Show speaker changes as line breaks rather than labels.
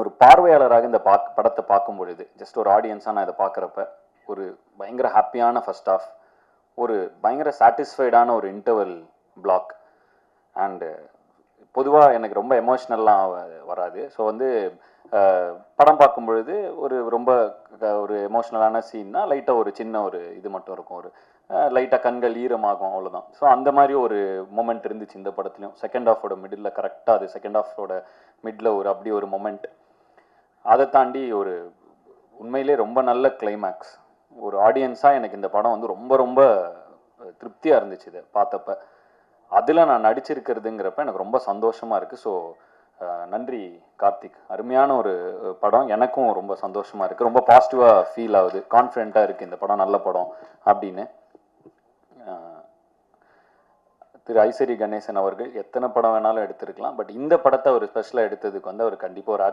ஒரு பார்வையாளராக இந்த படத்தை பார்க்கும் பொழுது ஜஸ்ட் ஒரு ஆடியன்ஸாக நான் இதை பார்க்குறப்ப ஒரு பயங்கர ஹாப்பியான ஃபர்ஸ்ட் ஆஃப், ஒரு பயங்கர சாட்டிஸ்ஃபைடான ஒரு இன்டர்வல் பிளாக், அண்டு பொதுவாக எனக்கு ரொம்ப எமோஷ்னல்லாம் வராது. ஸோ வந்து படம் பார்க்கும் பொழுது ரொம்ப ஒரு எமோஷ்னலான சீன்னா லைட்டாக ஒரு சின்ன ஒரு இது மட்டும் இருக்கும், ஒரு லைட்டாக கண்கள் ஈரமாகும், அவ்வளோதான். ஸோ அந்த மாதிரி ஒரு மொமெண்ட் இருந்துச்சு இந்த படத்துலையும். செகண்ட் ஹாஃபோட மிடில் கரெக்டாக அது செகண்ட் ஹாஃபோட மிடில் அப்படி ஒரு மொமெண்ட். அதை தாண்டி ஒரு உண்மையிலே ரொம்ப நல்ல கிளைமேக்ஸ். ஒரு ஆடியன்ஸாக எனக்கு இந்த படம் வந்து ரொம்ப ரொம்ப திருப்தியாக இருந்துச்சு இதை பார்த்தப்ப. அதில் நான் நடிச்சிருக்கிறதுங்கிறப்ப எனக்கு ரொம்ப சந்தோஷமாக இருக்குது. ஸோ நன்றி கார்த்திக், அருமையான ஒரு படம். எனக்கும் ரொம்ப சந்தோஷமாக இருக்குது, ரொம்ப பாசிட்டிவாக ஃபீல் ஆகுது, கான்ஃபிடென்ட்டாக இருக்குது இந்த படம் நல்ல படம் அப்படின்னு. திரு ஐசரி கணேசன் அவர்கள் எத்தனை படம் வேணாலும் எடுத்திருக்கலாம், பட் இந்த படத்தை ஒரு ஸ்பெஷலாக எடுத்ததுக்கு வந்து அவர் கண்டிப்பாக ஒரு